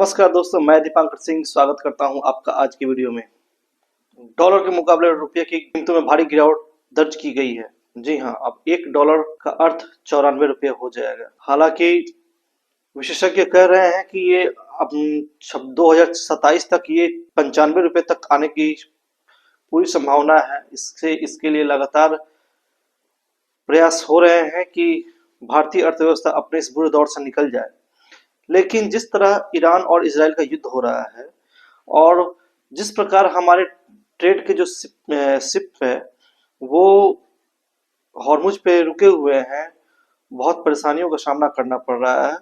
नमस्कार दोस्तों, मैं दीपांकर सिंह स्वागत करता हूं आपका आज की वीडियो में। डॉलर के मुकाबले रुपये की कीमतों में भारी गिरावट दर्ज की गई है। जी हां, अब $1 का अर्थ 94 रुपये हो जाएगा। हालांकि विशेषज्ञ कह रहे हैं कि ये अब 2027 तक ये 95 रुपये तक आने की पूरी संभावना है। इसके लिए लगातार प्रयास हो रहे हैं कि भारतीय अर्थव्यवस्था अपने इस बुरे दौर से निकल जाए। लेकिन जिस तरह ईरान और इजराइल का युद्ध हो रहा है और जिस प्रकार हमारे ट्रेड के जो शिप है वो हॉर्मुज पे रुके हुए हैं, बहुत परेशानियों का सामना करना पड़ रहा है।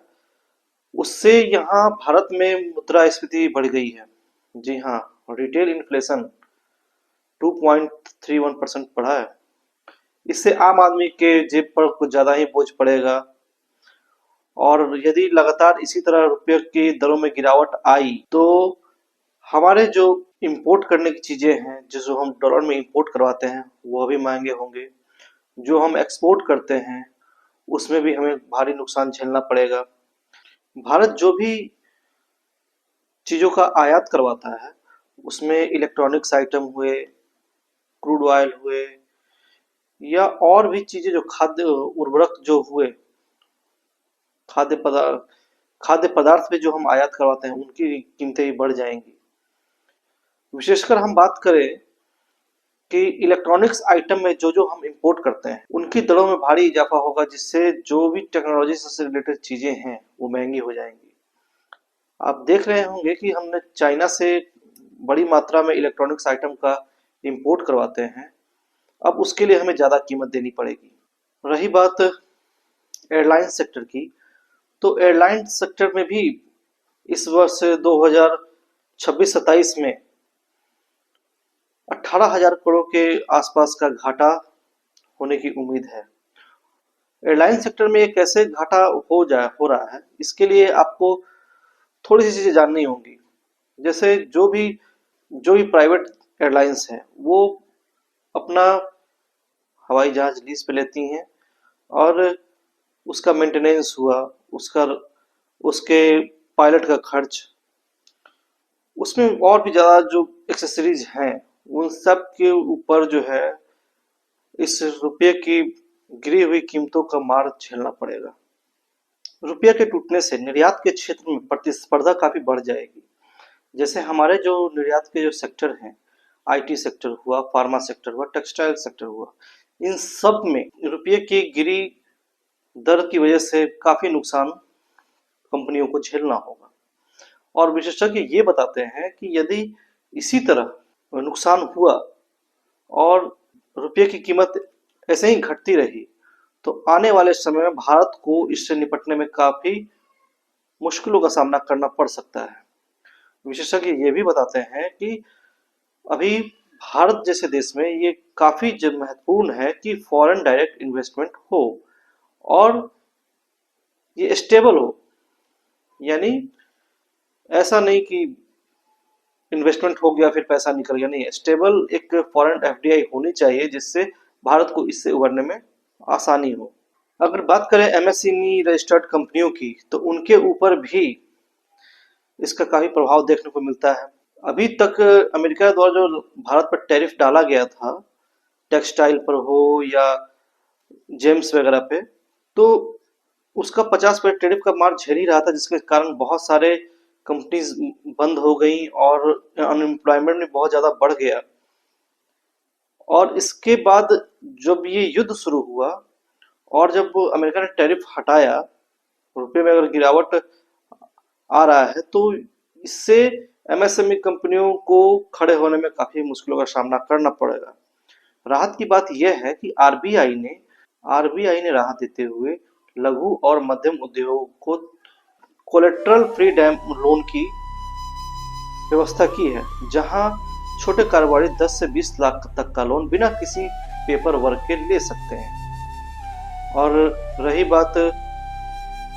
उससे यहाँ भारत में मुद्रास्फीति बढ़ गई है। जी हाँ, रिटेल इन्फ्लेशन 2.31% बढ़ा है। इससे आम आदमी के जेब पर कुछ ज्यादा ही बोझ पड़ेगा और यदि लगातार इसी तरह रुपये की दरों में गिरावट आई तो हमारे जो इंपोर्ट करने की चीजें हैं, जो हम डॉलर में इंपोर्ट करवाते हैं, वो भी महंगे होंगे। जो हम एक्सपोर्ट करते हैं उसमें भी हमें भारी नुकसान झेलना पड़ेगा। भारत जो भी चीजों का आयात करवाता है उसमें इलेक्ट्रॉनिक्स आइटम हुए, क्रूड ऑयल हुए या और भी चीजें जो खाद्य उर्वरक जो हुए, खाद्य पदार्थ में जो हम आयात करवाते हैं उनकी कीमतें भी बढ़ जाएंगी। विशेषकर हम बात करें कि इलेक्ट्रॉनिक्स आइटम में जो हम इंपोर्ट करते हैं उनकी दरों में भारी इजाफा होगा, जिससे जो भी टेक्नोलॉजी से रिलेटेड चीजें हैं वो महंगी हो जाएंगी। आप देख रहे होंगे कि हमने चाइना से बड़ी मात्रा में इलेक्ट्रॉनिक्स आइटम का इंपोर्ट करवाते हैं, अब उसके लिए हमें ज्यादा कीमत देनी पड़ेगी। रही बात एयरलाइन सेक्टर की, तो एयरलाइन सेक्टर में भी इस वर्ष 2026-27 में 18,000 करोड़ के आसपास का घाटा होने की उम्मीद है। एयरलाइन सेक्टर में एक कैसे घाटा हो रहा है, इसके लिए आपको थोड़ी सी चीजें जाननी होंगी। जैसे जो भी प्राइवेट एयरलाइंस हैं वो अपना हवाई जहाज लीज पे लेती हैं और उसका मेंटेनेंस हुआ, उसके पायलट का खर्च, उसमें और भी ज्यादा जो एक्सेसरीज हैं उन सब के ऊपर जो है इस रुपये की गिरी हुई कीमतों का मार झेलना पड़ेगा। रुपये के टूटने से निर्यात के क्षेत्र में प्रतिस्पर्धा काफी बढ़ जाएगी। जैसे हमारे जो निर्यात के जो सेक्टर हैं, आईटी सेक्टर हुआ, फार्मा सेक्टर हुआ, टेक्सटाइल सेक्टर हुआ, इन सब में रुपये की गिरी दर की वजह से काफी नुकसान कंपनियों को झेलना होगा। और विशेषज्ञ ये बताते हैं कि यदि इसी तरह नुकसान हुआ और रुपये की कीमत ऐसे ही घटती रही तो आने वाले समय में भारत को इससे निपटने में काफी मुश्किलों का सामना करना पड़ सकता है। विशेषज्ञ ये भी बताते हैं कि अभी भारत जैसे देश में ये काफी महत्वपूर्ण है कि फॉरेन डायरेक्ट इन्वेस्टमेंट हो और ये स्टेबल हो, यानी ऐसा नहीं कि इन्वेस्टमेंट हो गया फिर पैसा निकल गया, नहीं, स्टेबल एक फॉरेन एफडीआई होनी चाहिए जिससे भारत को इससे उभरने में आसानी हो। अगर बात करें एमएसएमई रजिस्टर्ड कंपनियों की, तो उनके ऊपर भी इसका काफी प्रभाव देखने को मिलता है। अभी तक अमेरिका द्वारा जो भारत पर टैरिफ डाला गया था, टेक्सटाइल पर हो या जेम्स वगैरह पे, तो उसका 50% टैरिफ का मार झेल ही रहा था, जिसके कारण बहुत सारे कंपनीज बंद हो गई और अनएम्प्लॉयमेंट भी बहुत ज्यादा बढ़ गया। और इसके बाद जब ये युद्ध शुरू हुआ और जब अमेरिका ने टैरिफ हटाया, रुपये में अगर गिरावट आ रहा है तो इससे एमएसएमई कंपनियों को खड़े होने में काफी मुश्किलों का सामना करना पड़ेगा। राहत की बात यह है कि आरबीआई ने राहत देते हुए लघु और मध्यम उद्योगों को कोलेट्रल फ्री लोन की व्यवस्था की है, जहां छोटे कारोबारी 10 से 20 लाख तक का लोन बिना किसी पेपर वर्क के ले सकते हैं। और रही बात,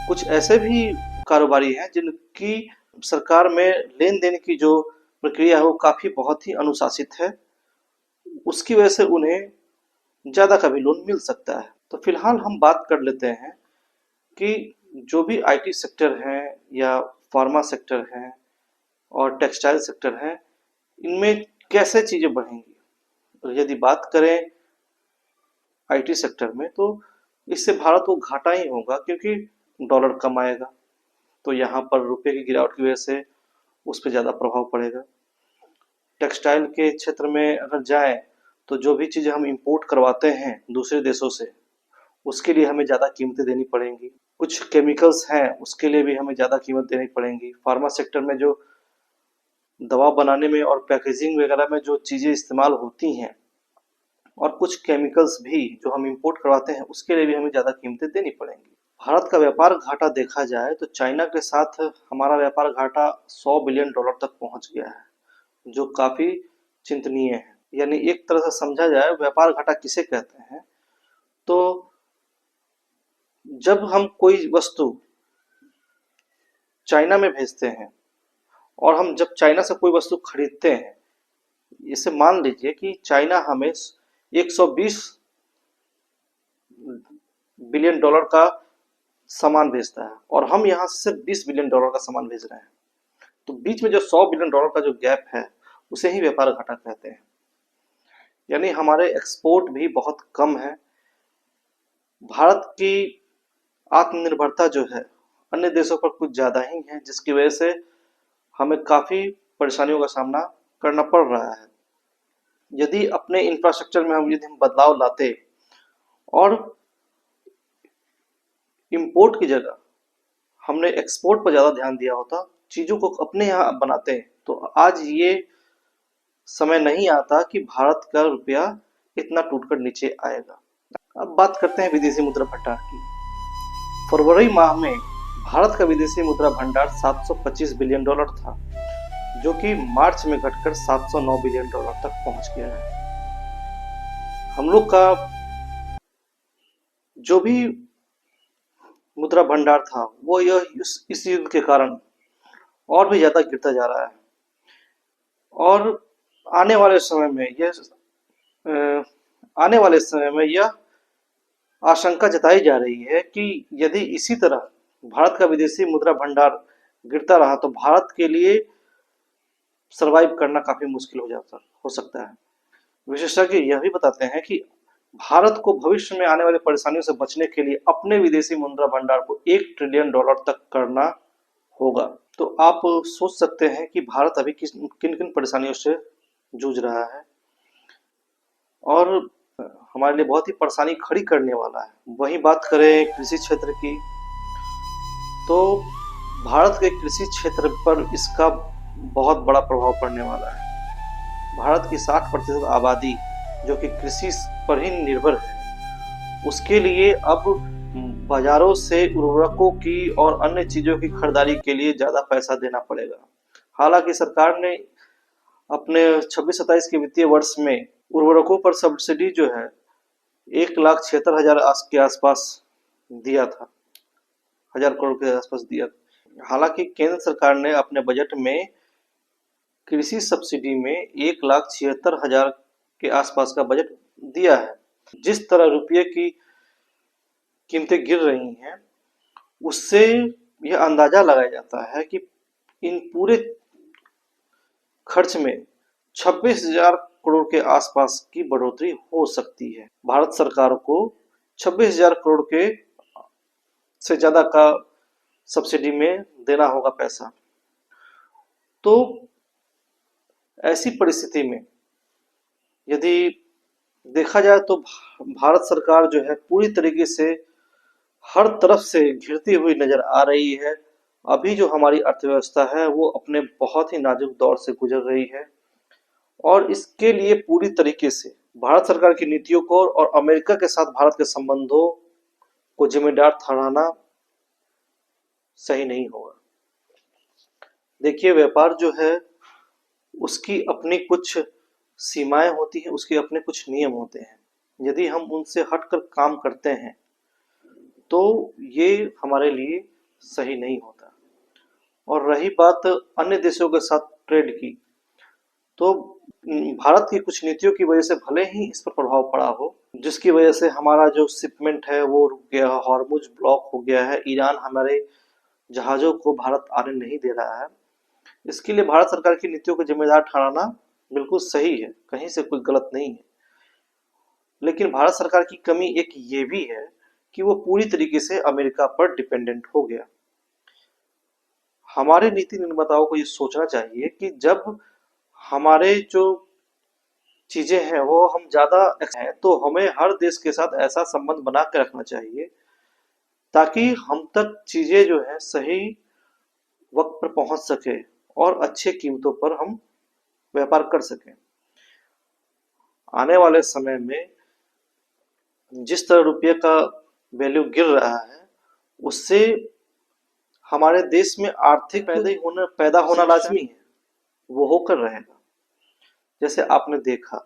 कुछ ऐसे भी कारोबारी हैं जिनकी सरकार में लेन देन की जो प्रक्रिया है वो काफी बहुत ही अनुशासित है, उसकी वजह से उन्हें ज्यादा का भी लोन मिल सकता है। तो फिलहाल हम बात कर लेते हैं कि जो भी आईटी सेक्टर है या फार्मा सेक्टर है और टेक्सटाइल सेक्टर है, इनमें कैसे चीजें बढ़ेंगी। तो यदि बात करें आईटी सेक्टर में, तो इससे भारत को घाटा ही होगा, क्योंकि डॉलर कम आएगा, तो यहाँ पर रुपए की गिरावट की वजह से उस पर ज़्यादा प्रभाव पड़ेगा। टेक्सटाइल के क्षेत्र में अगर जाएं, तो जो भी चीज़ें हम इंपोर्ट करवाते हैं दूसरे देशों से, उसके लिए हमें ज़्यादा कीमतें देनी पड़ेंगी। कुछ केमिकल्स हैं, उसके लिए भी हमें ज़्यादा कीमत देनी पड़ेंगी। फार्मा सेक्टर में जो दवा बनाने में और पैकेजिंग वगैरह में जो चीज़ें इस्तेमाल होती हैं, और कुछ केमिकल्स भी जो हम इंपोर्ट करवाते हैं, उसके लिए भी हमें ज़्यादा कीमतें देनी पड़ेंगी। भारत का व्यापार घाटा देखा जाए तो चाइना के साथ हमारा व्यापार घाटा 100 बिलियन डॉलर तक पहुंच गया है, जो काफी चिंतनीय है। यानी एक तरह से समझा जाए व्यापार घाटा किसे कहते हैं, तो जब हम कोई वस्तु चाइना में भेजते हैं और हम जब चाइना से कोई वस्तु खरीदते हैं, इसे मान लीजिए कि चाइना हमें 120 बिलियन डॉलर का सामान भेजता है और हम यहाँ से सिर्फ 20 बिलियन डॉलर का सामान भेज रहे हैं, तो बीच में जो 100 बिलियन डॉलर का जो गैप है, उसे ही व्यापार घाटा कहते हैं। यानी हमारे एक्सपोर्ट भी बहुत कम है। भारत की आत्मनिर्भरता जो है अन्य देशों पर कुछ ज्यादा ही है, जिसकी वजह से हमें काफी परेशानियों का सामना करना पड़ रहा है। यदि अपने इंफ्रास्ट्रक्चर में हम बदलाव लाते और इंपोर्ट की जगह हमने एक्सपोर्ट पर ज्यादा ध्यान दिया होता, चीजों को अपने यहाँ बनाते, तो आज ये समय नहीं आता कि भारत का रुपया इतना टूटकर नीचे आएगा। अब बात करते हैं विदेशी मुद्रा भंडार की। फरवरी माह में भारत का विदेशी मुद्रा भंडार 725 बिलियन डॉलर था, जो कि मार्च में घटकर 709 बिलियन डॉलर तक पहुंच गया है। हम लोग का जो भी मुद्रा भंडार था, वो इस युद्ध के कारण और भी ज्यादा गिरता जा रहा है। और आने वाले समय में यह आशंका जताई जा रही है कि यदि इसी तरह भारत का विदेशी मुद्रा भंडार गिरता रहा, तो भारत के लिए सरवाइव करना काफी मुश्किल हो सकता है। विशेषज्ञ यह भी बताते हैं कि भारत को भविष्य में आने वाली परेशानियों से बचने के लिए अपने विदेशी मुद्रा भंडार को 1 ट्रिलियन डॉलर तक करना होगा। तो आप सोच सकते हैं कि भारत अभी किन किन परेशानियों से जूझ रहा है, और हमारे लिए बहुत ही परेशानी खड़ी करने वाला है। वहीं बात करें कृषि क्षेत्र की, तो भारत के कृषि क्षेत्र पर इसका बहुत बड़ा प्रभाव पड़ने वाला है। भारत की 60% आबादी जो कि कृषि पर ही निर्भर है, उसके लिए अब बाजारों से उर्वरकों की और अन्य चीजों की खरीदारी के लिए ज्यादा पैसा देना पड़ेगा। हालांकि सरकार ने अपने 26-27 के वित्तीय वर्ष में उर्वरकों पर सब्सिडी जो है 1,76,000 के आसपास दिया था, 1,000 करोड़ के आसपास दिया। हालांकि केंद्र सरकार ने अपने बजट में कृषि सब्सिडी में 1,76,000 के आसपास का बजट दिया है। जिस तरह रुपये की कीमतें गिर रही हैं, उससे यह अंदाजा लगाया जाता है कि इन पूरे खर्च में 26,000 करोड़ के आसपास की बढ़ोतरी हो सकती है। भारत सरकार को 26,000 करोड़ के से ज्यादा का सब्सिडी में देना होगा पैसा। तो ऐसी परिस्थिति में यदि देखा जाए तो भारत सरकार जो है पूरी तरीके से हर तरफ से घिरती हुई नजर आ रही है। अभी जो हमारी अर्थव्यवस्था है वो अपने बहुत ही नाजुक दौर से गुजर रही है, और इसके लिए पूरी तरीके से भारत सरकार की नीतियों को और अमेरिका के साथ भारत के संबंधों को जिम्मेदार ठहराना सही नहीं होगा। देखिए, व्यापार जो है उसकी अपनी कुछ सीमाएं होती हैं, उसके अपने कुछ नियम होते हैं। यदि हम उनसे हटकर काम करते हैं तो ये हमारे लिए सही नहीं होता। और रही बात अन्य देशों के साथ ट्रेड की, तो भारत की कुछ नीतियों की वजह से भले ही इस पर प्रभाव पड़ा हो, जिसकी वजह से हमारा जो शिपमेंट है वो रुक गया, हॉर्मुज ब्लॉक हो गया है, ईरान हमारे जहाजों को भारत आने नहीं दे रहा है, इसके लिए भारत सरकार की नीतियों को जिम्मेदार ठहराना बिल्कुल सही है, कहीं से कोई गलत नहीं है। लेकिन भारत सरकार की कमी एक ये भी है कि वो पूरी तरीके से अमेरिका पर डिपेंडेंट हो गया। हमारे नीति निर्माताओं को ये सोचना चाहिए कि जब हमारे जो चीजें हैं वो हम ज्यादा हैं, तो हमें हर देश के साथ ऐसा संबंध बना के रखना चाहिए ताकि हम तक चीजें जो है सही वक्त पर पहुंच सके और अच्छे कीमतों पर हम व्यापार कर सकें। आने वाले समय में जिस तरह रुपये का वैल्यू गिर रहा है, उससे हमारे देश में आर्थिक पैदा होना लाजमी है, वो होकर रहेगा। जैसे आपने देखा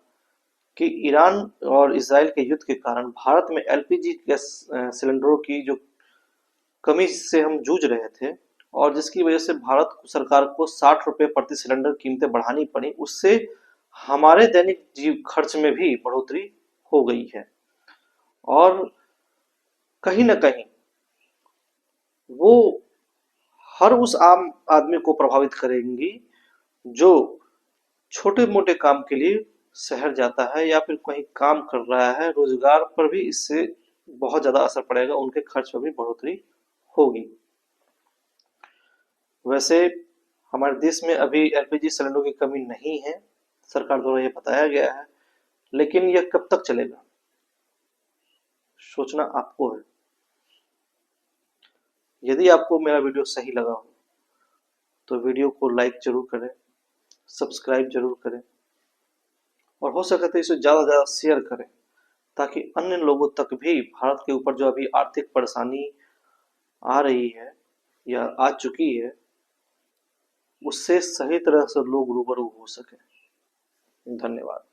कि ईरान और इसराइल के युद्ध के कारण भारत में एलपीजी गैस सिलेंडरों की जो कमी से हम जूझ रहे थे, और जिसकी वजह से भारत सरकार को 60 रुपए प्रति सिलेंडर कीमतें बढ़ानी पड़ी, उससे हमारे दैनिक जीव खर्च में भी बढ़ोतरी हो गई है। और कहीं ना कहीं वो हर उस आम आदमी को प्रभावित करेंगी जो छोटे मोटे काम के लिए शहर जाता है या फिर कहीं काम कर रहा है, रोजगार पर भी इससे बहुत ज्यादा असर पड़ेगा, उनके खर्च पर भी बढ़ोतरी होगी। वैसे हमारे देश में अभी एलपीजी सिलेंडरों की कमी नहीं है, सरकार द्वारा ये बताया गया है, लेकिन यह कब तक चलेगा, सोचना आपको है। यदि आपको मेरा वीडियो सही लगा हो तो वीडियो को लाइक जरूर करें, सब्सक्राइब जरूर करें, और हो सके तो इसे ज़्यादा से ज़्यादा शेयर करें ताकि अन्य लोगों तक भी भारत के ऊपर जो अभी आर्थिक परेशानी आ रही है या आ चुकी है, उससे सही तरह से लोग रूबरू हो सके। धन्यवाद।